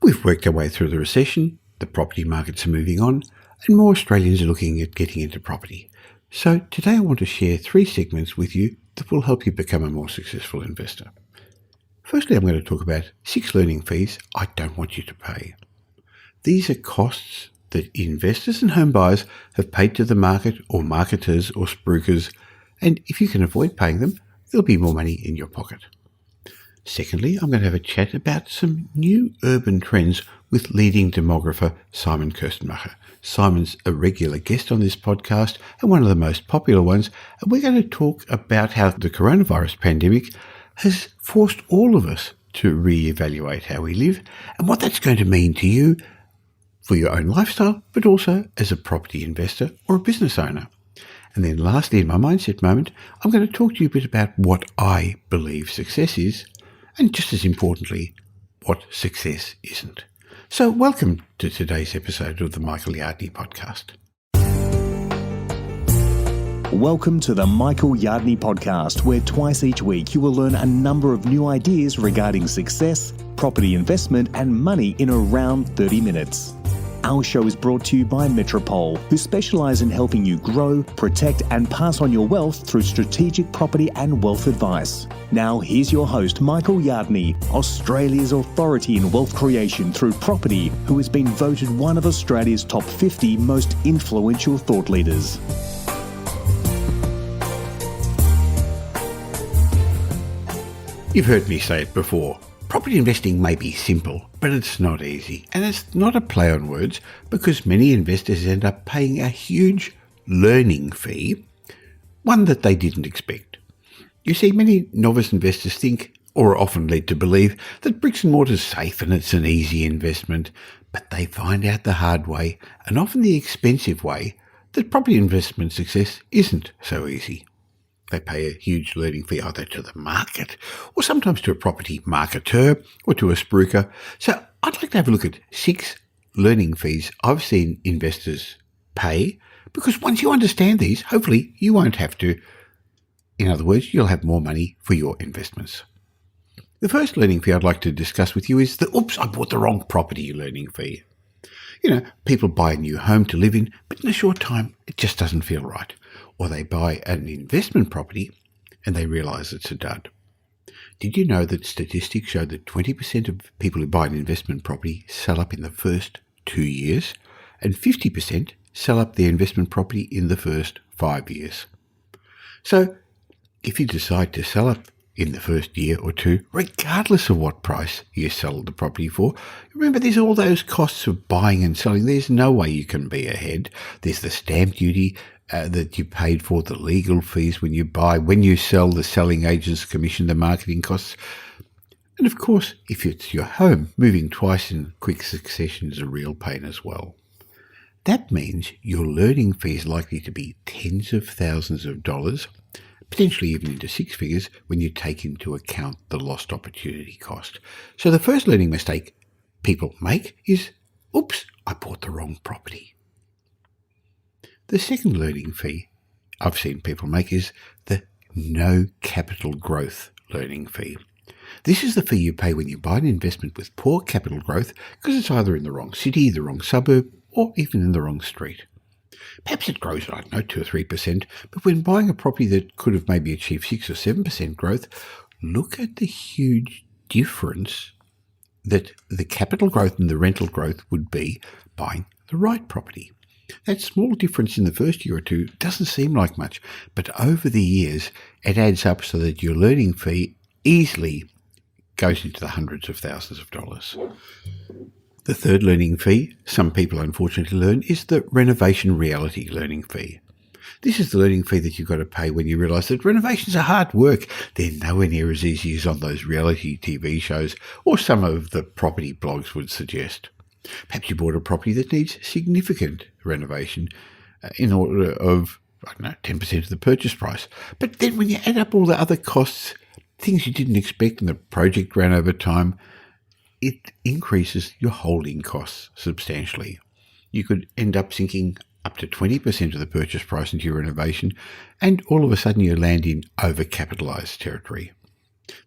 We've worked our way through the recession, the property markets are moving on, and more Australians are looking at getting into property. So today I want to share 3 segments with you that will help you become a more successful investor. Firstly, I'm going to talk about 6 learning fees I don't want you to pay. These are costs that investors and home buyers have paid to the market or marketers or spruikers, and if you can avoid paying them, there'll be more money in your pocket. Secondly, I'm going to have a chat about some new urban trends with leading demographer Simon Kuestenmacher. Simon's a regular guest on this podcast and one of the most popular ones, and we're going to talk about how the coronavirus pandemic has forced all of us to reevaluate how we live and what that's going to mean to you for your own lifestyle, but also as a property investor or a business owner. And then lastly, in my mindset moment, I'm going to talk to you a bit about what I believe success is, and just as importantly, what success isn't. So welcome to today's episode of the Michael Yardney podcast. Welcome to the Michael Yardney podcast, where twice each week you will learn a number of new ideas regarding success, property investment and money in around 30 minutes. Our show is brought to you by Metropole, who specialise in helping you grow, protect and pass on your wealth through strategic property and wealth advice. Now here's your host, Michael Yardney, Australia's authority in wealth creation through property, who has been voted one of Australia's top 50 most influential thought leaders. You've heard me say it before. Property investing may be simple, but it's not easy. And it's not a play on words, because many investors end up paying a huge learning fee, one that they didn't expect. You see, many novice investors think, or are often led to believe, that bricks and mortar is safe and it's an easy investment, but they find out the hard way, and often the expensive way, that property investment success isn't so easy. They pay a huge learning fee either to the market or sometimes to a property marketer or to a spruiker. So I'd like to have a look at 6 learning fees I've seen investors pay, because once you understand these, hopefully you won't have to. In other words, you'll have more money for your investments. The first learning fee I'd like to discuss with you is the oops, I bought the wrong property learning fee. People buy a new home to live in, but in a short time, it just doesn't feel right. Or they buy an investment property and they realise it's a dud. Did you know that statistics show that 20% of people who buy an investment property sell up in the first 2 years, and 50% sell up their investment property in the first 5 years? So, if you decide to sell up in the first year or 2, regardless of what price you sell the property for, remember there's all those costs of buying and selling. There's no way you can be ahead. There's the stamp duty that you paid for, the legal fees when you buy, when you sell, the selling agent's commission, the marketing costs. And of course, if it's your home, moving twice in quick succession is a real pain as well. That means your learning fee is likely to be tens of thousands of dollars, potentially even into 6 figures when you take into account the lost opportunity cost. So the first learning mistake people make is, oops, I bought the wrong property. The second learning fee I've seen people make is the no capital growth learning fee. This is the fee you pay when you buy an investment with poor capital growth because it's either in the wrong city, the wrong suburb, or even in the wrong street. Perhaps it grows, 2 or 3%, but when buying a property that could have maybe achieved 6 or 7% growth, look at the huge difference that the capital growth and the rental growth would be buying the right property. That small difference in the first year or 2 doesn't seem like much, but over the years it adds up so that your learning fee easily goes into the hundreds of thousands of dollars. The third learning fee some people unfortunately learn is the renovation reality learning fee. This is the learning fee that you've got to pay when you realise that renovations are hard work. They're nowhere near as easy as on those reality TV shows or some of the property blogs would suggest. Perhaps you bought a property that needs significant renovation in order of, 10% of the purchase price. But then when you add up all the other costs, things you didn't expect and the project ran over time, it increases your holding costs substantially. You could end up sinking up to 20% of the purchase price into your renovation, and all of a sudden you land in overcapitalised territory.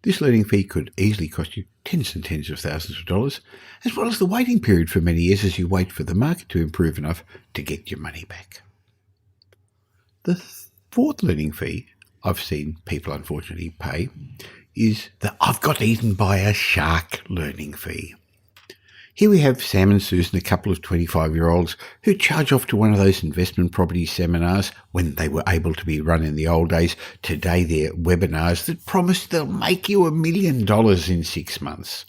This learning fee could easily cost you tens and tens of thousands of dollars, as well as the waiting period for many years as you wait for the market to improve enough to get your money back. The fourth learning fee I've seen people unfortunately pay is the "I've got eaten by a shark" learning fee. Here we have Sam and Susan, a couple of 25-year-olds who charge off to one of those investment property seminars when they were able to be run in the old days. Today they're webinars that promise they'll make you $1 million in 6 months.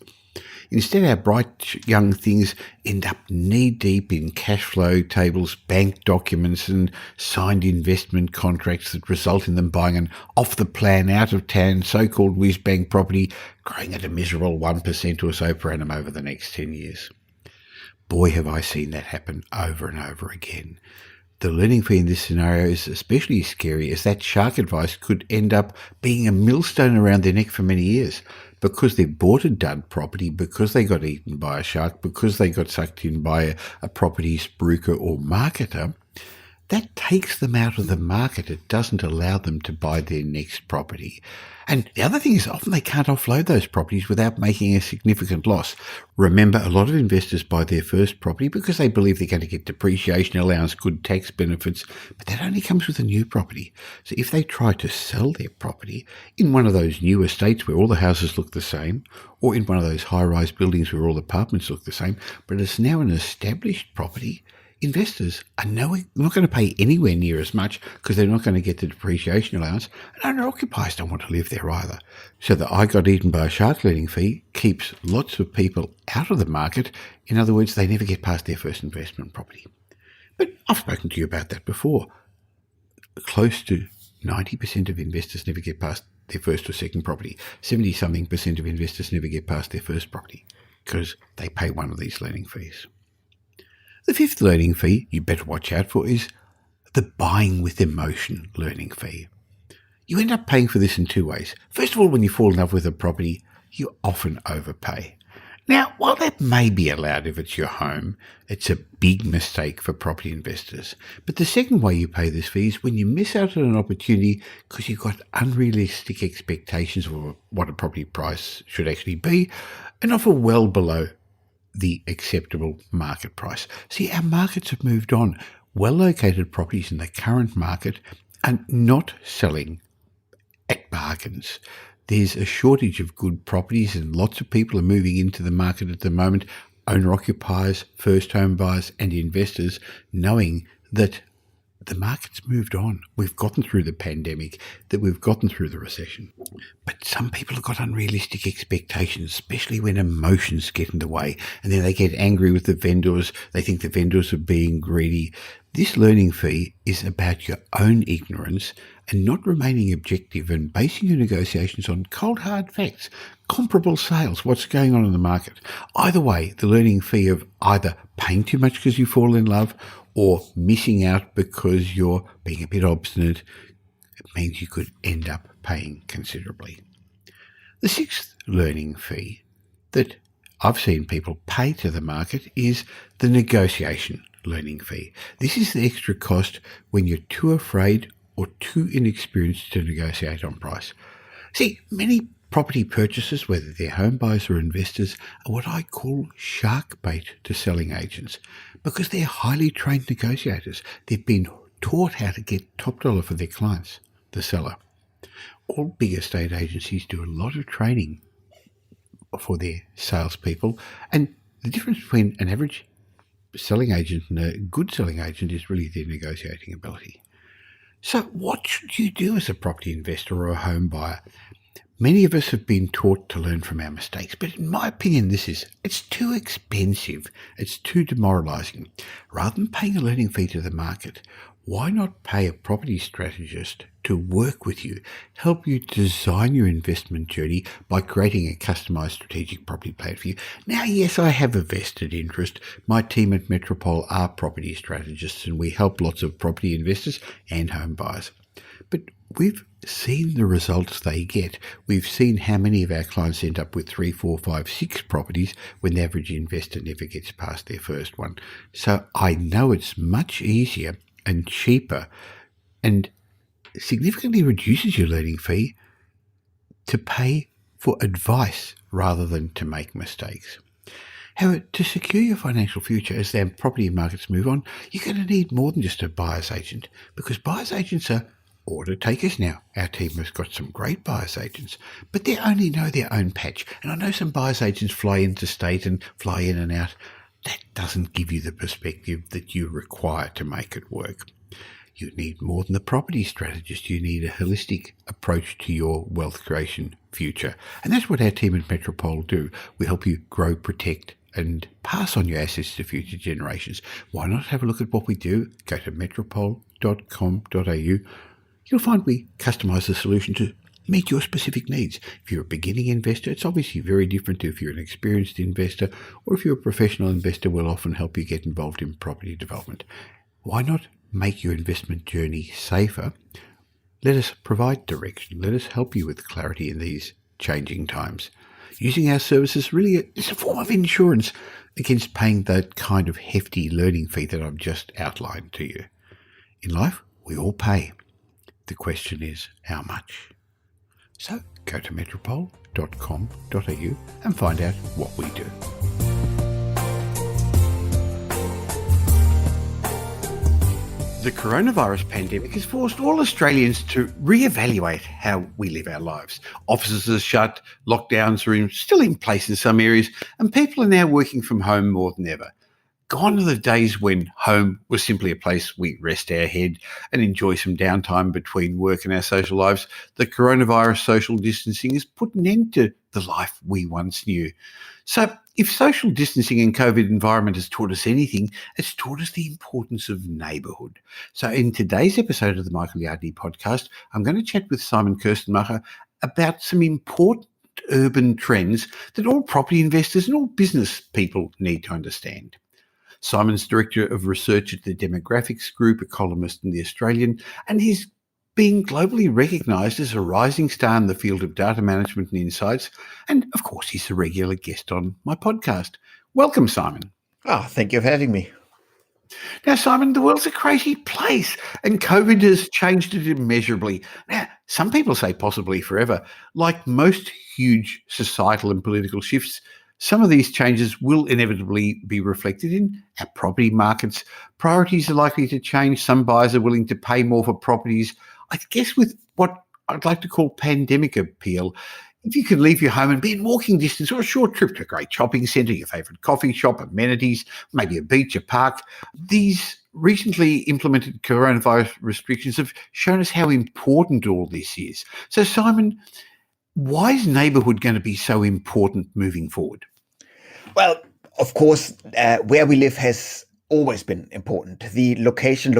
Instead, our bright young things end up knee-deep in cash flow tables, bank documents and signed investment contracts that result in them buying an off-the-plan, out-of-town, so-called whiz-bang property, growing at a miserable 1% or so per annum over the next 10 years. Boy, have I seen that happen over and over again. The learning fee in this scenario is especially scary, as that shark advice could end up being a millstone around their neck for many years. Because they've bought a dud property, because they got eaten by a shark, because they got sucked in by a property spruiker or marketer, that takes them out of the market. It doesn't allow them to buy their next property. And the other thing is often they can't offload those properties without making a significant loss. Remember, a lot of investors buy their first property because they believe they're going to get depreciation allowance, good tax benefits, but that only comes with a new property. So if they try to sell their property in one of those new estates where all the houses look the same, or in one of those high-rise buildings where all the apartments look the same, but it's now an established property, investors are not going to pay anywhere near as much because they're not going to get the depreciation allowance, and owner-occupiers don't want to live there either. So the "I got eaten by a shark" learning fee keeps lots of people out of the market. In other words, they never get past their first investment property. But I've spoken to you about that before. Close to 90% of investors never get past their first or second property. 70-something% of investors never get past their first property because they pay one of these learning fees. The fifth learning fee you better watch out for is the "buying with emotion" learning fee. You end up paying for this in two ways. First of all, when you fall in love with a property, you often overpay. Now, while that may be allowed if it's your home, it's a big mistake for property investors. But the second way you pay this fee is when you miss out on an opportunity because you've got unrealistic expectations of what a property price should actually be and offer well below the acceptable market price. See, our markets have moved on. Well-located properties in the current market are not selling at bargains. There's a shortage of good properties and lots of people are moving into the market at the moment, owner-occupiers, first home buyers and investors, knowing that the market's moved on. We've gotten through the pandemic, that we've gotten through the recession. But some people have got unrealistic expectations, especially when emotions get in the way. And then they get angry with the vendors. They think the vendors are being greedy. This learning fee is about your own ignorance and not remaining objective and basing your negotiations on cold hard facts, comparable sales, what's going on in the market. Either way, the learning fee of either paying too much because you fall in love or missing out because you're being a bit obstinate, it means you could end up paying considerably. The sixth learning fee that I've seen people pay to the market is the negotiation learning fee. This is the extra cost when you're too afraid or too inexperienced to negotiate on price. See, many property purchasers, whether they're home buyers or investors, are what I call shark bait to selling agents because they're highly trained negotiators. They've been taught how to get top dollar for their clients, the seller. All big estate agencies do a lot of training for their salespeople, and the difference between an average selling agent and a good selling agent is really their negotiating ability. So what should you do as a property investor or a home buyer? Many of us have been taught to learn from our mistakes, but in my opinion, it's too expensive. It's too demoralizing. Rather than paying a learning fee to the market, why not pay a property strategist to work with you, help you design your investment journey by creating a customized strategic property plan for you? Now, yes, I have a vested interest. My team at Metropole are property strategists, and we help lots of property investors and home buyers. But we've seen the results they get. We've seen how many of our clients end up with 3, 4, 5, 6 properties when the average investor never gets past their first one. So I know it's much easier and cheaper and significantly reduces your learning fee to pay for advice rather than to make mistakes. However, to secure your financial future as the property markets move on, you're going to need more than just a buyer's agent, because buyer's agents are order takers now. Our team has got some great buyer's agents, but they only know their own patch. And I know some buyer's agents fly interstate and fly in and out. That doesn't give you the perspective that you require to make it work. You need more than the property strategist. You need a holistic approach to your wealth creation future. And that's what our team at Metropole do. We help you grow, protect, and pass on your assets to future generations. Why not have a look at what we do? Go to metropole.com.au. You'll find we customise the solution to meet your specific needs. If you're a beginning investor, it's obviously very different to if you're an experienced investor, or if you're a professional investor, we'll often help you get involved in property development. Why not make your investment journey safer? Let us provide direction. Let us help you with clarity in these changing times. Using our services really is a form of insurance against paying that kind of hefty learning fee that I've just outlined to you. In life, we all pay. The question is, how much? So go to metropole.com.au and find out what we do. The coronavirus pandemic has forced all Australians to reevaluate how we live our lives. Offices are shut, lockdowns are still in place in some areas, and people are now working from home more than ever. Gone are the days when home was simply a place we rest our head and enjoy some downtime between work and our social lives. The coronavirus social distancing has put an end to the life we once knew. So if social distancing and COVID environment has taught us anything, it's taught us the importance of neighbourhood. So in today's episode of the Michael Yardney podcast, I'm going to chat with Simon Kuestenmacher about some important urban trends that all property investors and all business people need to understand. Simon's Director of Research at the Demographics Group, a columnist in The Australian, and he's being globally recognised as a rising star in the field of data management and insights. And, of course, he's a regular guest on my podcast. Welcome, Simon. Thank you for having me. Now, Simon, the world's a crazy place, and COVID has changed it immeasurably. Now, some people say possibly forever. Like most huge societal and political shifts, some of these changes will inevitably be reflected in our property markets. Priorities are likely to change. Some buyers are willing to pay more for properties, I guess, with what I'd like to call pandemic appeal. If you could leave your home and be in walking distance or a short trip to a great shopping centre, your favourite coffee shop, amenities, maybe a beach, a park, these recently implemented coronavirus restrictions have shown us how important all this is. So, Simon, why is neighbourhood going to be so important moving forward? Well, of course, where we live has always been important. The location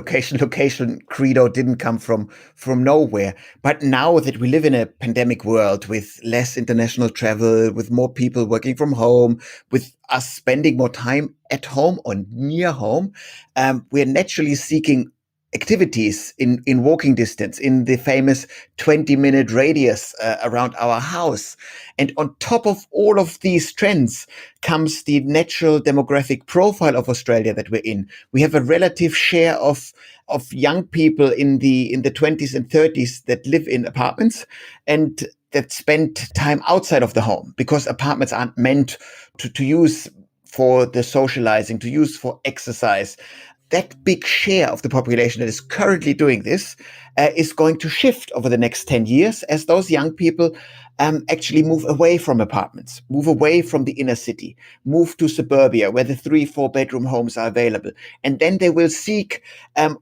credo didn't come from nowhere. But now that we live in a pandemic world with less international travel, with more people working from home, with us spending more time at home or near home, we're naturally seeking activities in walking distance, in the famous 20-minute radius around our house. And on top of all of these trends comes the natural demographic profile of Australia that we're in. We have a relative share of young people in the 20s and 30s that live in apartments and that spend time outside of the home, because apartments aren't meant to use for the socializing, to use for exercise. That big share of the population that is currently doing this is going to shift over the next 10 years as those young people actually move away from apartments, move away from the inner city, move to suburbia where the 3-4 bedroom homes are available. And then they will seek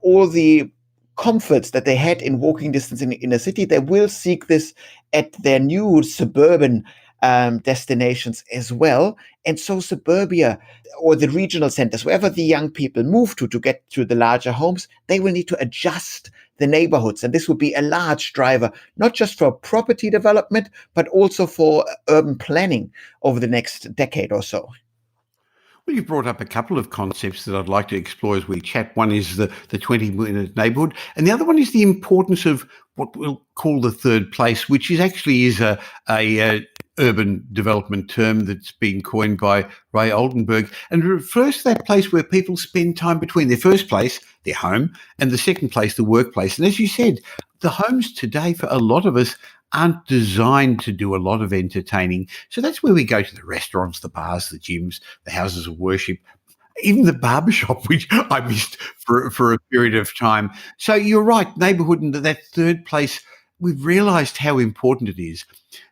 all the comforts that they had in walking distance in the inner city. They will seek this at their new suburban destinations as well. And so suburbia or the regional centers, wherever the young people move to get to the larger homes, they will need to adjust the neighborhoods. And this will be a large driver, not just for property development, but also for urban planning over the next decade or so. Well, you've brought up a couple of concepts that I'd like to explore as we chat. One is the 20-minute neighbourhood, and the other one is the importance of what we'll call the third place, which is actually a urban development term that's been coined by Ray Oldenburg, and it refers to that place where people spend time between their first place, their home, and the second place, the workplace. And as you said, the homes today for a lot of us aren't designed to do a lot of entertaining. So that's where we go to the restaurants, the bars, the gyms, the houses of worship, even the barbershop, which I missed for a period of time. So you're right, neighbourhood and that third place, we've realised how important it is.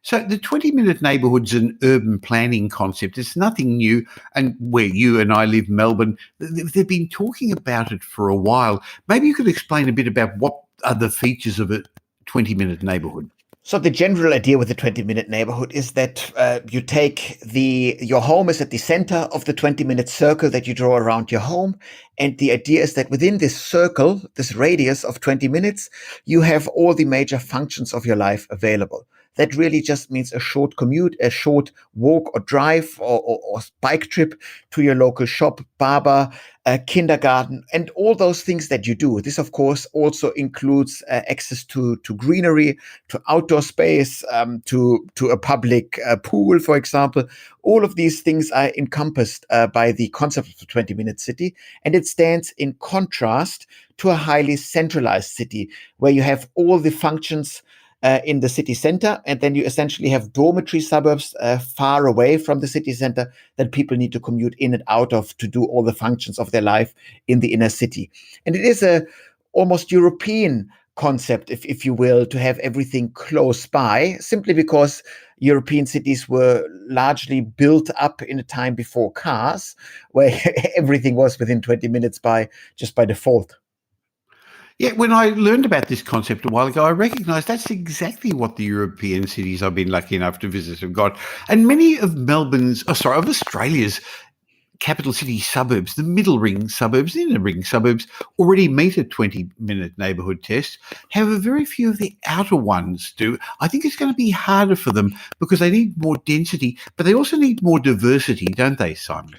So the 20-minute neighbourhood's an urban planning concept. It's nothing new. And where you and I live, Melbourne, they've been talking about it for a while. Maybe you could explain a bit about what are the features of a 20-minute neighbourhood. So the general idea with the 20-minute neighborhood is that you take your home is at the center of the 20-minute circle that you draw around your home. And the idea is that within this circle, this radius of 20 minutes, you have all the major functions of your life available. That really just means a short commute, a short walk or drive or bike trip to your local shop, barber, kindergarten, and all those things that you do. This, of course, also includes access to greenery, to outdoor space, to a public pool, for example. All of these things are encompassed by the concept of the 20-minute city, and it stands in contrast to a highly centralized city where you have all the functions in the city center, and then you essentially have dormitory suburbs far away from the city center that people need to commute in and out of to do all the functions of their life in the inner city. And it is a almost European concept, if you will, to have everything close by, simply because European cities were largely built up in a time before cars, where everything was within 20 minutes just by default. Yeah, when I learned about this concept a while ago, I recognised that's exactly what the European cities I've been lucky enough to visit have got. And many of of Australia's capital city suburbs, the middle ring suburbs, the inner ring suburbs, already meet a 20-minute neighbourhood test. However, very few of the outer ones do. I think it's going to be harder for them because they need more density, but they also need more diversity, don't they, Simon?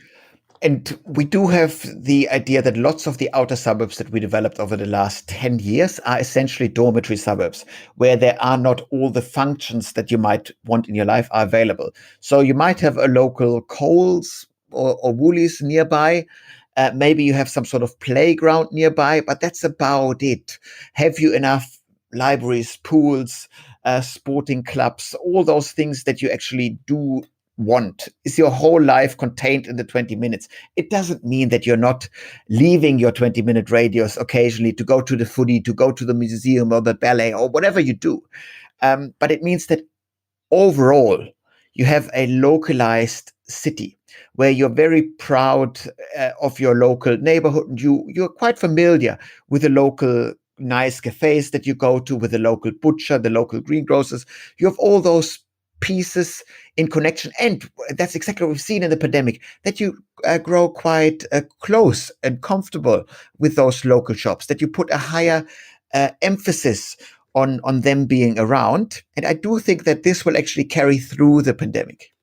And we do have the idea that lots of the outer suburbs that we developed over the last 10 years are essentially dormitory suburbs, where there are not all the functions that you might want in your life are available. So you might have a local Coles or Woolies nearby. Maybe you have some sort of playground nearby, but that's about it. Have you enough libraries, pools, sporting clubs, all those things that you actually do want? Is your whole life contained in the 20 minutes? It doesn't mean that you're not leaving your 20-minute radius occasionally to go to the footy, to go to the museum or the ballet or whatever you do. But it means that overall, you have a localized city where you're very proud of your local neighborhood. And you're quite familiar with the local nice cafes that you go to, with the local butcher, the local greengrocers. You have all those pieces in connection, and that's exactly what we've seen in the pandemic, that you grow quite close and comfortable with those local shops, that you put a higher emphasis on them being around. And I do think that this will actually carry through the pandemic.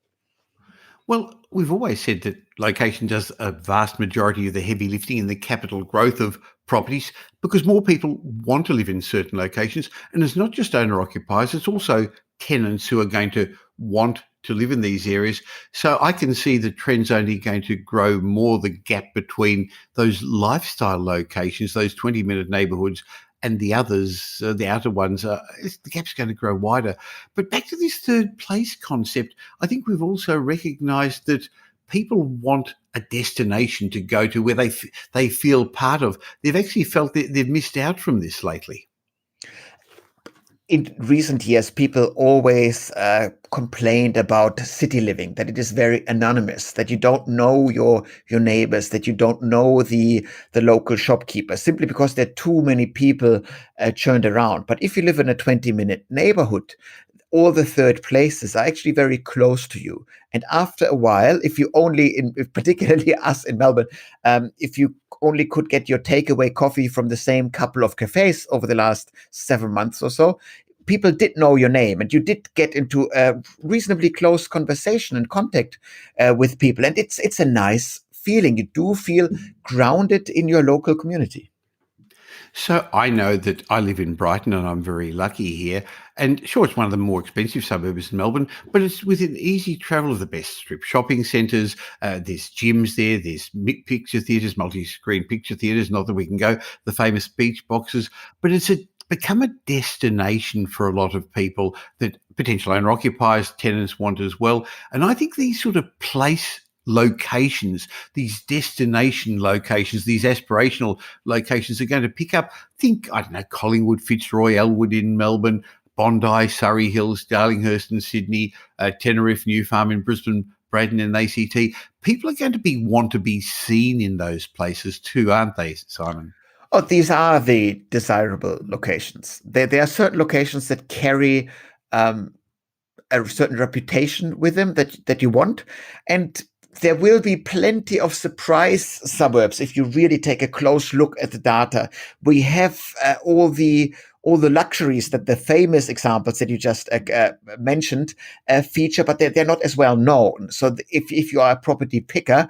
Well, we've always said that location does a vast majority of the heavy lifting in the capital growth of properties because more people want to live in certain locations. And it's not just owner-occupiers, it's also tenants who are going to want to live in these areas. So I can see the trend's only going to grow more, the gap between those lifestyle locations, those 20-minute neighbourhoods, and the others, the outer ones, the gap's going to grow wider. But back to this third place concept, I think we've also recognised that people want a destination to go to where they feel part of. They've actually felt that they've missed out from this lately. In recent years, people always complained about city living, that it is very anonymous, that you don't know your neighbors, that you don't know the local shopkeeper, simply because there are too many people churned around. But if you live in a 20-minute neighborhood, all the third places are actually very close to you. And after a while, particularly us in Melbourne, if you only could get your takeaway coffee from the same couple of cafes over the last 7 months or so, people did know your name, and you did get into a reasonably close conversation and contact with people. And it's a nice feeling. You do feel grounded in your local community. So I know that I live in Brighton and I'm very lucky here. And sure, it's one of the more expensive suburbs in Melbourne, but it's within easy travel of the best strip shopping centres. There's gyms there, there's picture theatres, multi-screen picture theatres, not that we can go, the famous beach boxes, but it's a become a destination for a lot of people that potential owner occupiers, tenants want as well. And I think these sort of place locations, these destination locations, these aspirational locations are going to pick up. Think, I don't know, Collingwood, Fitzroy, Elwood in Melbourne, Bondi, Surrey Hills, Darlinghurst in Sydney, Tenerife, New Farm in Brisbane, Braddon in ACT. People are going to want to be seen in those places too, aren't they, Simon? Oh, these are the desirable locations. There are certain locations that carry a certain reputation with them that you want, and there will be plenty of surprise suburbs if you really take a close look at the data. We have all the luxuries that the famous examples that you just mentioned feature, but they're not as well known. So if you are a property picker,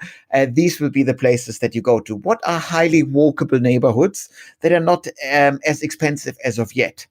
these will be the places that you go to. What are highly walkable neighborhoods that are not as expensive as of yet,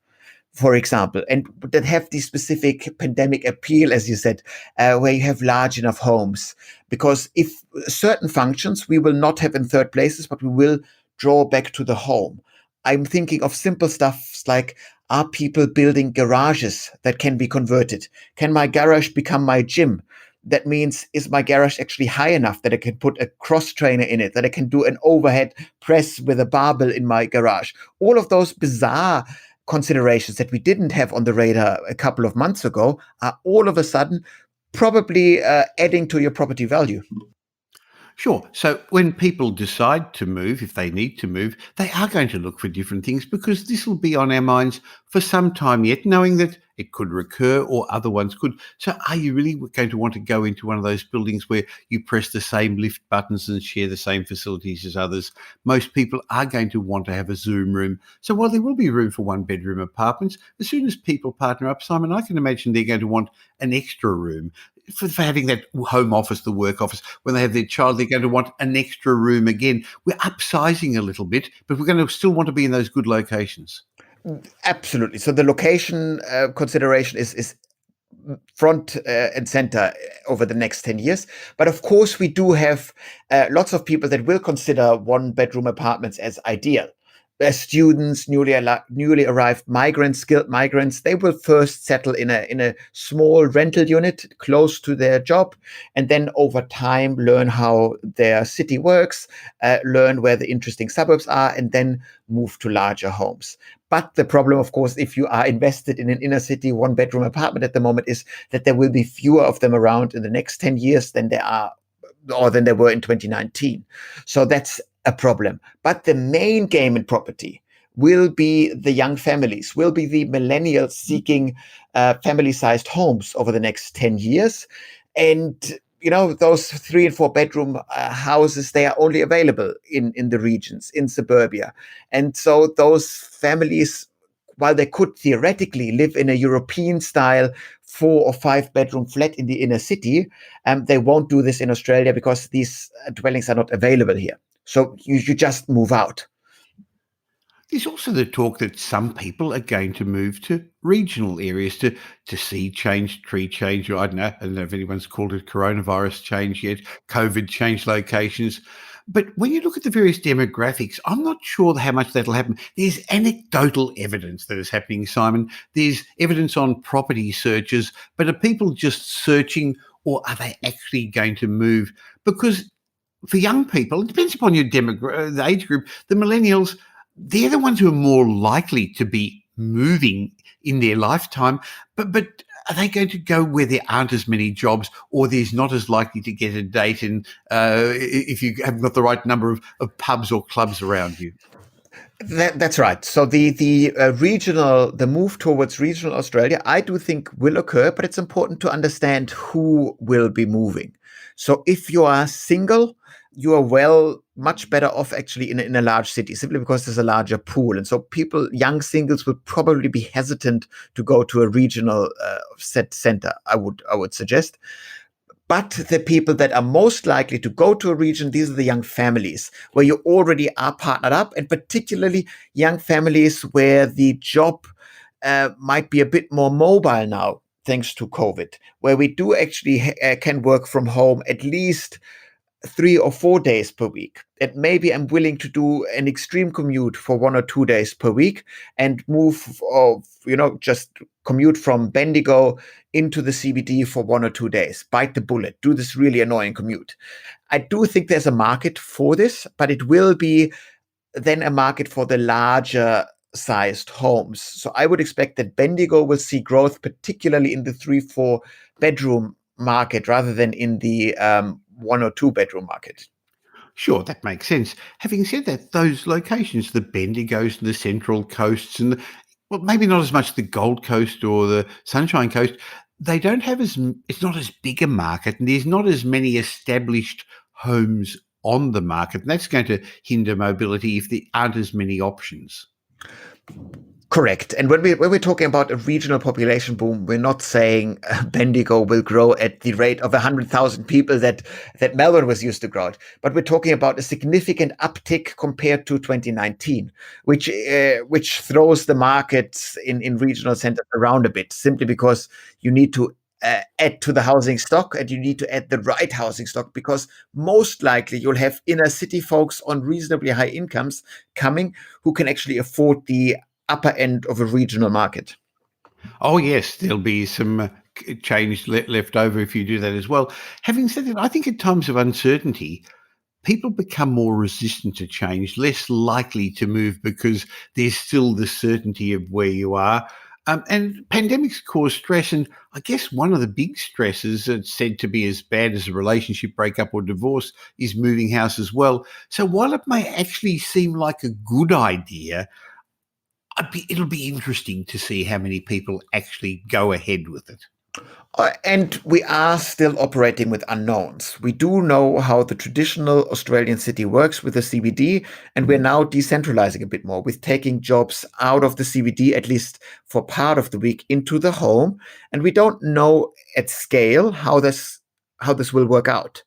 for example, and that have the specific pandemic appeal, as you said, where you have large enough homes? Because if certain functions we will not have in third places, but we will draw back to the home. I'm thinking of simple stuff like, are people building garages that can be converted? Can my garage become my gym? That means, is my garage actually high enough that I can put a cross trainer in it, that I can do an overhead press with a barbell in my garage? All of those bizarre considerations that we didn't have on the radar a couple of months ago are all of a sudden probably adding to your property value. Sure. So when people decide to move, if they need to move, they are going to look for different things because this will be on our minds for some time yet, knowing that it could recur or other ones could. So are you really going to want to go into one of those buildings where you press the same lift buttons and share the same facilities as others? Most people are going to want to have a Zoom room. So while there will be room for one bedroom apartments, as soon as people partner up, Simon, I can imagine they're going to want an extra room for having that home office, the work office. When they have their child, they're going to want an extra room again. We're upsizing a little bit, but we're going to still want to be in those good locations. Absolutely. So the location consideration is front and center over the next 10 years. But of course, we do have lots of people that will consider one bedroom apartments as ideal. Students, newly arrived migrants, skilled migrants, they will first settle in a small rental unit close to their job, and then over time learn how their city works, learn where the interesting suburbs are, and then move to larger homes. But the problem, of course, if you are invested in an inner city one bedroom apartment at the moment, is that there will be fewer of them around in the next 10 years than there were in 2019. So that's a problem. But the main game in property will be the young families, will be the millennials seeking family-sized homes over the next 10 years. And those 3 and 4 bedroom houses, they are only available in the regions, in suburbia. And so those families, while they could theoretically live in a European style 4 or 5 bedroom flat in the inner city, they won't do this in Australia because these dwellings are not available here. So you just move out. There's also the talk that some people are going to move to regional areas to see change, tree change, or I don't know if anyone's called it coronavirus change yet, COVID change locations. But when you look at the various demographics, I'm not sure how much that'll happen. There's anecdotal evidence that is happening, Simon. There's evidence on property searches, but are people just searching or are they actually going to move? Because for young people, it depends upon your the age group, the millennials, they're the ones who are more likely to be moving in their lifetime. But are they going to go where there aren't as many jobs or there's not as likely to get a date and if you haven't got the right number of pubs or clubs around you? That's right. So the move towards regional Australia, I do think will occur, but it's important to understand who will be moving. So if you are single, you are much better off actually in a large city, simply because there's a larger pool. And so young singles will probably be hesitant to go to a regional center, I would suggest. But the people that are most likely to go to a region, these are the young families where you already are partnered up, and particularly young families where the job might be a bit more mobile now, thanks to COVID, where we do actually can work from home at least 3 or 4 days per week. And maybe I'm willing to do an extreme commute for 1 or 2 days per week and just commute from Bendigo into the CBD for 1 or 2 days. Bite the bullet. Do this really annoying commute. I do think there's a market for this, but it will be then a market for the larger sized homes. So I would expect that Bendigo will see growth, particularly in the 3, 4 bedroom market rather than in the 1 or 2 bedroom market. Sure, that makes sense. Having said that, those locations, the Bendigos and the Central Coasts well, maybe not as much the Gold Coast or the Sunshine Coast, they don't have it's not as big a market and there's not as many established homes on the market. And that's going to hinder mobility if there aren't as many options. Correct. And when we're talking about a regional population boom, we're not saying Bendigo will grow at the rate of 100,000 people that Melbourne was used to grow at. But we're talking about a significant uptick compared to 2019, which throws the markets in regional centers around a bit, simply because you need to add to the housing stock and you need to add the right housing stock, because most likely you'll have inner city folks on reasonably high incomes coming who can actually afford the upper end of a regional market. Oh, yes, there'll be some change left over if you do that as well. Having said that, I think at times of uncertainty, people become more resistant to change, less likely to move because there's still the certainty of where you are. And pandemics cause stress. And I guess one of the big stresses that's said to be as bad as a relationship breakup or divorce is moving house as well. So while it may actually seem like a good idea, it'll be interesting to see how many people actually go ahead with it. And we are still operating with unknowns. We do know how the traditional Australian city works with the CBD, and we're now decentralizing a bit more with taking jobs out of the CBD, at least for part of the week, into the home. And we don't know at scale how this will work out.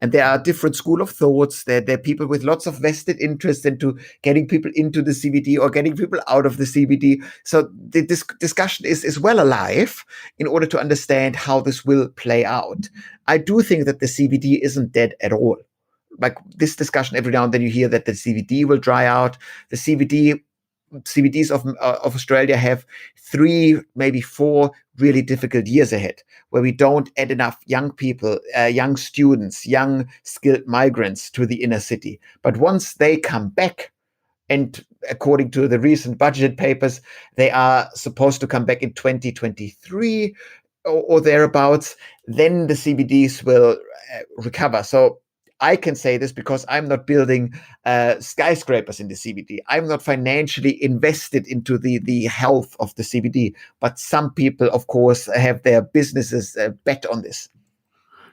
And there are different school of thoughts. There are people with lots of vested interest into getting people into the CBD or getting people out of the CBD. So this discussion is well alive in order to understand how this will play out. I do think that the CBD isn't dead at all. Like this discussion, every now and then you hear that the CBD will dry out. The CBDs of Australia have 3, maybe 4 really difficult years ahead, where we don't add enough young people, young students, young skilled migrants to the inner city. But once they come back, and according to the recent budget papers, they are supposed to come back in 2023 or thereabouts, then the CBDs will recover. So I can say this because I'm not building skyscrapers in the CBD. I'm not financially invested into the health of the CBD. But some people, of course, have their businesses bet on this.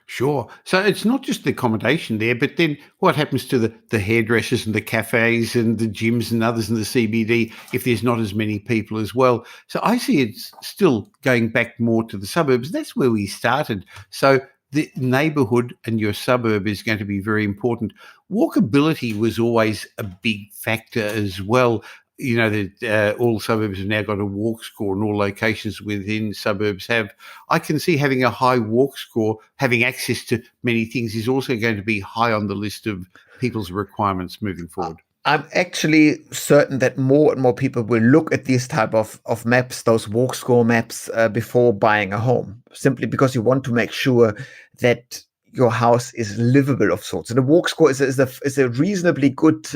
Sure. So it's not just the accommodation there, but then what happens to the hairdressers and the cafes and the gyms and others in the CBD if there's not as many people as well? So I see it's still going back more to the suburbs. That's where we started. So the neighbourhood and your suburb is going to be very important. Walkability was always a big factor as well. You know, that all suburbs have now got a walk score and all locations within suburbs have. I can see having a high walk score, having access to many things is also going to be high on the list of people's requirements moving forward. I'm actually certain that more and more people will look at these type of maps, those walk score maps, before buying a home, simply because you want to make sure that your house is livable of sorts. And a walk score is a reasonably good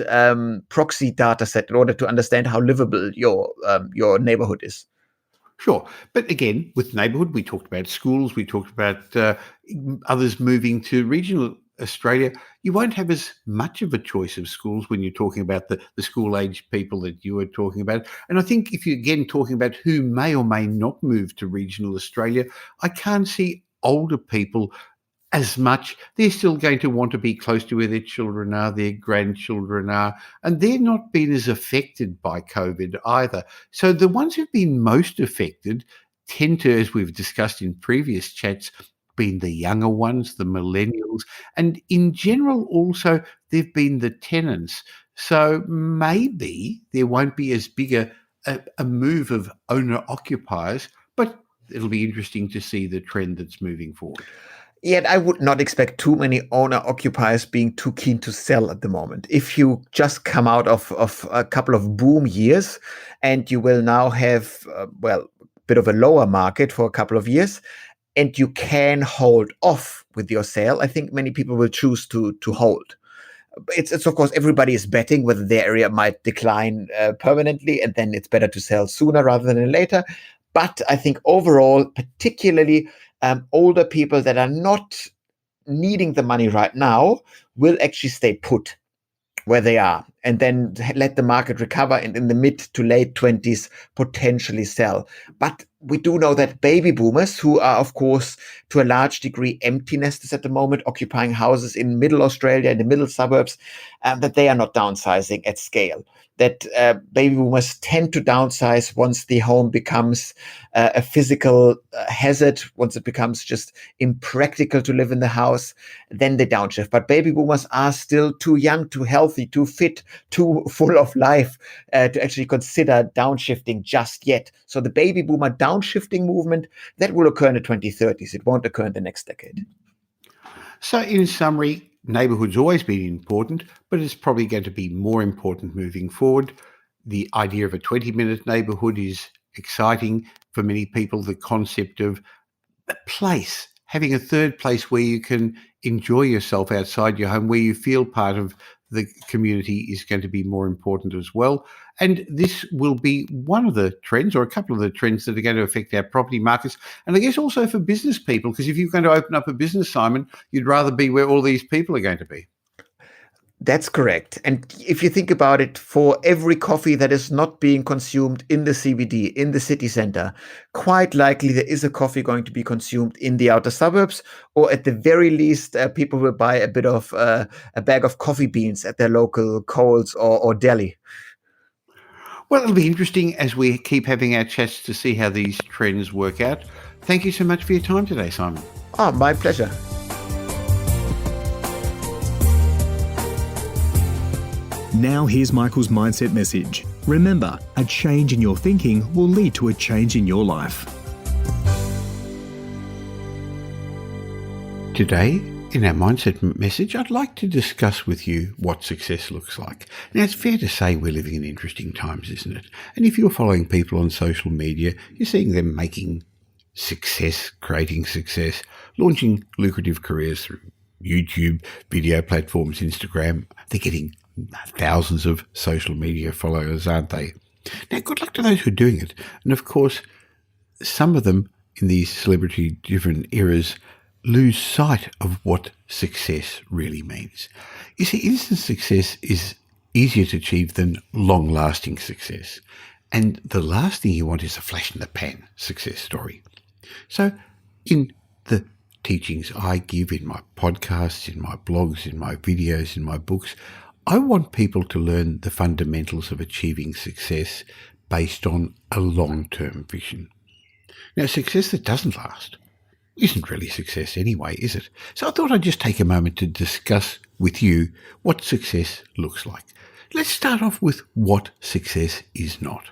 proxy data set in order to understand how livable your neighborhood is. Sure. But again, with neighbourhood, we talked about schools, we talked about others moving to regional Australia. You won't have as much of a choice of schools when you're talking about the school age people that you were talking about. And I think if you're again talking about who may or may not move to regional Australia, I can't see older people as much. They're still going to want to be close to where their children are, their grandchildren are, and they're not being as affected by COVID either. So the ones who've been most affected tend to, as we've discussed in previous chats, been the younger ones, the millennials, and in general also they've been the tenants. So maybe there won't be as big a move of owner occupiers, but it'll be interesting to see the trend that's moving forward. Yet I would not expect too many owner-occupiers being too keen to sell at the moment. If you just come out of a couple of boom years and you will now have, a bit of a lower market for a couple of years, and you can hold off with your sale, I think many people will choose to hold. It's of course everybody is betting whether their area might decline permanently, and then it's better to sell sooner rather than later. But I think overall, particularly older people that are not needing the money right now will actually stay put where they are and then let the market recover, and in the mid to late 20s potentially sell. But we do know that baby boomers, who are of course to a large degree empty nesters at the moment, occupying houses in middle Australia, in the middle suburbs, that they are not downsizing at scale. That baby boomers tend to downsize once the home becomes a physical hazard, once it becomes just impractical to live in the house, then they downshift. But baby boomers are still too young, too healthy, too fit, too full of life to actually consider downshifting just yet. So the baby boomer downshifting movement, that will occur in the 2030s. It won't occur in the next decade. So in summary, neighbourhood's always been important, but it's probably going to be more important moving forward. The idea of a 20-minute neighbourhood is exciting for many people. The concept of a place, having a third place where you can enjoy yourself outside your home, where you feel part of the community, is going to be more important as well. And this will be one of the trends, or a couple of the trends, that are going to affect our property markets. And I guess also for business people, because if you're going to open up a business, Simon, you'd rather be where all these people are going to be. That's correct. And if you think about it, for every coffee that is not being consumed in the CBD, in the city center, quite likely there is a coffee going to be consumed in the outer suburbs, or at the very least, people will buy a bag of coffee beans at their local Coles or deli. Well, it'll be interesting as we keep having our chats to see how these trends work out. Thank you so much for your time today, Simon. Oh, my pleasure. Now here's Michael's mindset message. Remember, a change in your thinking will lead to a change in your life. Today, in our mindset message, I'd like to discuss with you what success looks like. Now, it's fair to say we're living in interesting times, isn't it? And if you're following people on social media, you're seeing them making success, creating success, launching lucrative careers through YouTube, video platforms, Instagram. They're getting thousands of social media followers, aren't they? Now, good luck to those who are doing it. And of course, some of them in these celebrity-driven eras lose sight of what success really means. You see, instant success is easier to achieve than long-lasting success. And the last thing you want is a flash-in-the-pan success story. So, in the teachings I give in my podcasts, in my blogs, in my videos, in my books, I want people to learn the fundamentals of achieving success based on a long-term vision. Now, success that doesn't last isn't really success anyway, is it? So I thought I'd just take a moment to discuss with you what success looks like. Let's start off with what success is not.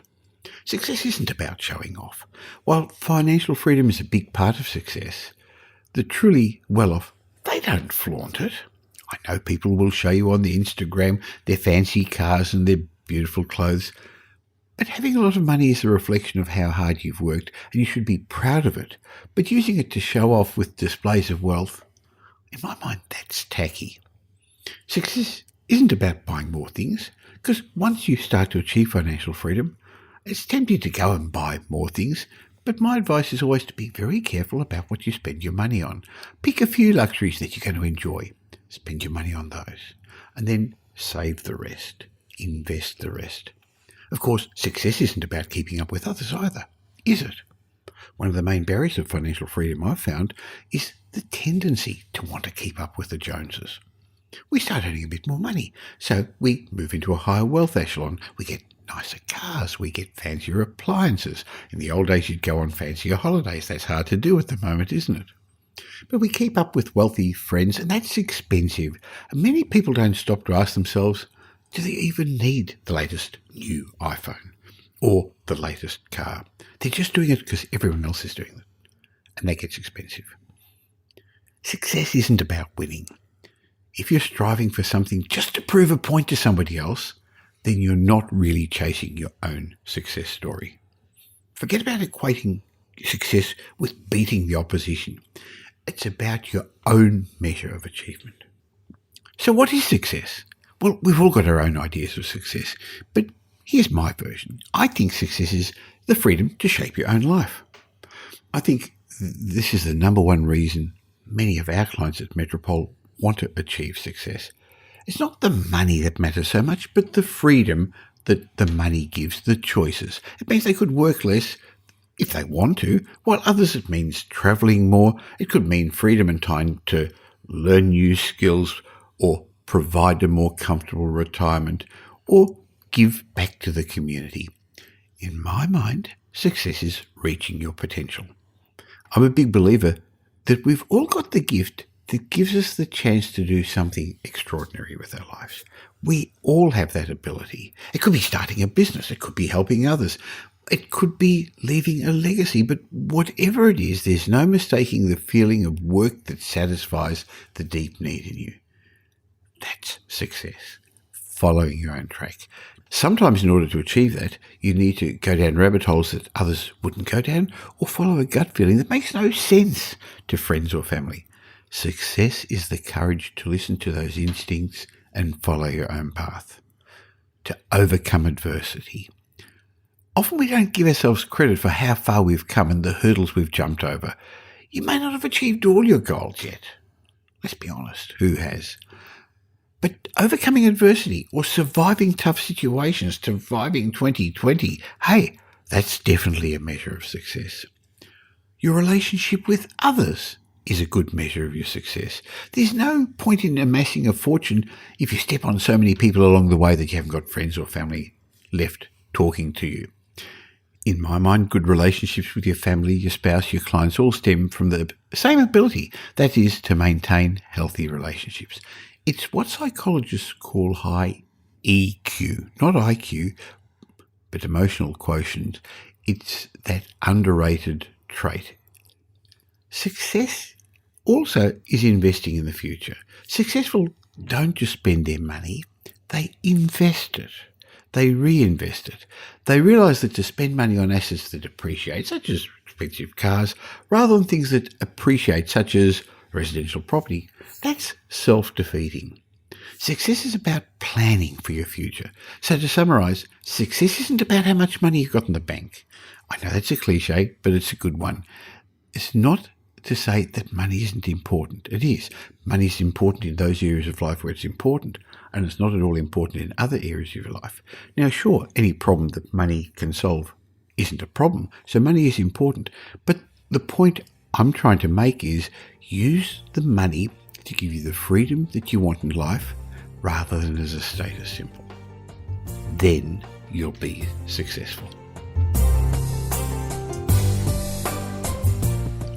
Success isn't about showing off. While financial freedom is a big part of success, the truly well-off, they don't flaunt it. I know people will show you on the Instagram their fancy cars and their beautiful clothes, but having a lot of money is a reflection of how hard you've worked, and you should be proud of it. But using it to show off with displays of wealth, in my mind, that's tacky. Success isn't about buying more things, because once you start to achieve financial freedom, it's tempting to go and buy more things. But my advice is always to be very careful about what you spend your money on. Pick a few luxuries that you're going to enjoy. Spend your money on those. And then save the rest. Invest the rest. Of course, success isn't about keeping up with others either, is it? One of the main barriers of financial freedom I've found is the tendency to want to keep up with the Joneses. We start earning a bit more money, so we move into a higher wealth echelon. We get nicer cars, we get fancier appliances. In the old days, you'd go on fancier holidays. That's hard to do at the moment, isn't it? But we keep up with wealthy friends, and that's expensive. And many people don't stop to ask themselves, do they even need the latest new iPhone or the latest car? They're just doing it because everyone else is doing it, and that gets expensive. Success isn't about winning. If you're striving for something just to prove a point to somebody else, then you're not really chasing your own success story. Forget about equating success with beating the opposition. It's about your own measure of achievement. So what is success? Well, we've all got our own ideas of success, but here's my version. I think success is the freedom to shape your own life. I think this is the number one reason many of our clients at Metropole want to achieve success. It's not the money that matters so much, but the freedom that the money gives, the choices. It means they could work less if they want to, while others it means travelling more. It could mean freedom and time to learn new skills or provide a more comfortable retirement or give back to the community. In my mind, success is reaching your potential. I'm a big believer that we've all got the gift that gives us the chance to do something extraordinary with our lives. We all have that ability. It could be starting a business. It could be helping others. It could be leaving a legacy. But whatever it is, there's no mistaking the feeling of work that satisfies the deep need in you. That's success. Following your own track. Sometimes in order to achieve that, you need to go down rabbit holes that others wouldn't go down or follow a gut feeling that makes no sense to friends or family. Success is the courage to listen to those instincts and follow your own path, to overcome adversity. Often we don't give ourselves credit for how far we've come and the hurdles we've jumped over. You may not have achieved all your goals yet. Let's be honest, who has? But overcoming adversity or surviving tough situations, surviving 2020, hey, that's definitely a measure of success. Your relationship with others is a good measure of your success. There's no point in amassing a fortune if you step on so many people along the way that you haven't got friends or family left talking to you. In my mind, good relationships with your family, your spouse, your clients all stem from the same ability, that is to maintain healthy relationships. It's what psychologists call high EQ, not IQ, but emotional quotient. It's that underrated trait. Success also is investing in the future. Successful don't just spend their money, they invest it. They reinvest it. They realise that to spend money on assets that appreciate, such as expensive cars, rather than things that appreciate, such as residential property, that's self-defeating. Success is about planning for your future. So to summarise, success isn't about how much money you've got in the bank. I know that's a cliche, but it's a good one. It's not to say that money isn't important. It is. Money is important in those areas of life where it's important, and it's not at all important in other areas of your life. Now, sure, any problem that money can solve isn't a problem, so money is important. But the point I'm trying to make is use the money to give you the freedom that you want in life rather than as a status symbol. Then you'll be successful.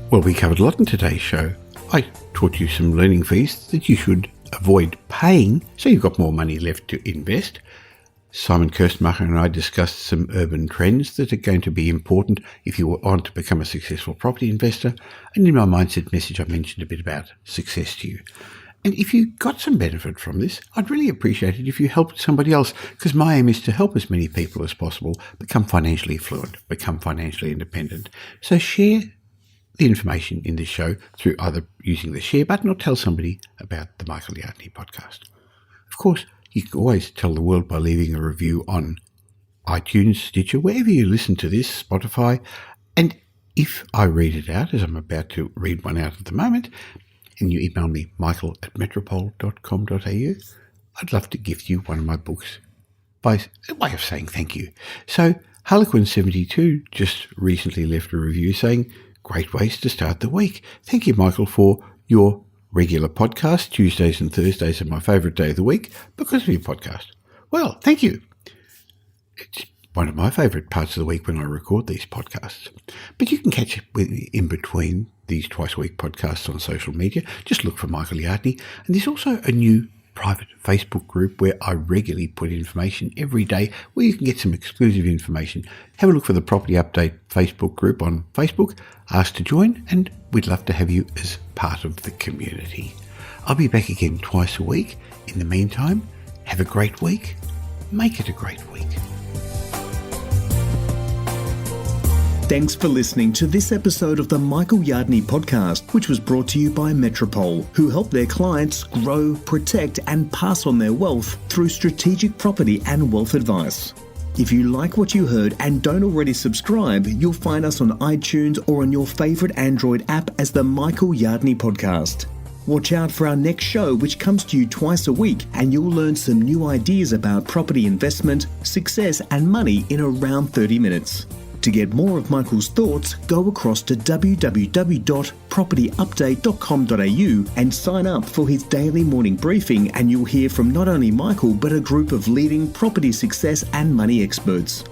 Well, we covered a lot in today's show. I taught you some learning fees that you should avoid paying so you've got more money left to invest. Simon Kuestenmacher and I discussed some urban trends that are going to be important if you want to become a successful property investor. And in my mindset message, I mentioned a bit about success to you. And if you got some benefit from this, I'd really appreciate it if you helped somebody else, because my aim is to help as many people as possible become financially fluent, become financially independent. So share the information in this show through either using the share button or tell somebody about the Michael Yardney podcast. Of course, you can always tell the world by leaving a review on iTunes, Stitcher, wherever you listen to this, Spotify. And if I read it out, as I'm about to read one out at the moment, and you email me, michael@metropole.com.au, I'd love to gift you one of my books by a way of saying thank you. So Harlequin72 just recently left a review saying, "Great ways to start the week. Thank you, Michael, for your regular podcast. Tuesdays and Thursdays are my favourite day of the week because of your podcast." Well, thank you. It's one of my favourite parts of the week when I record these podcasts. But you can catch it in between these twice-a-week podcasts on social media. Just look for Michael Yardney. And there's also a new private Facebook group where I regularly put information every day where you can get some exclusive information. Have a look for the Property Update Facebook group on Facebook. Ask to join, and we'd love to have you as part of the community. I'll be back again twice a week. In the meantime, have a great week. Make it a great week. Thanks for listening to this episode of the Michael Yardney podcast, which was brought to you by Metropole, who help their clients grow, protect, and pass on their wealth through strategic property and wealth advice. If you like what you heard and don't already subscribe, you'll find us on iTunes or on your favourite Android app as the Michael Yardney podcast. Watch out for our next show, which comes to you twice a week, and you'll learn some new ideas about property investment, success, and money in around 30 minutes. To get more of Michael's thoughts, go across to www.propertyupdate.com.au and sign up for his daily morning briefing, and you'll hear from not only Michael but a group of leading property success and money experts.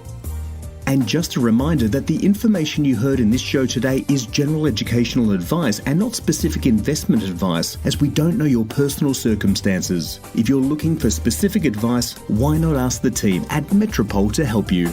And just a reminder that the information you heard in this show today is general educational advice and not specific investment advice, as we don't know your personal circumstances. If you're looking for specific advice, why not ask the team at Metropole to help you?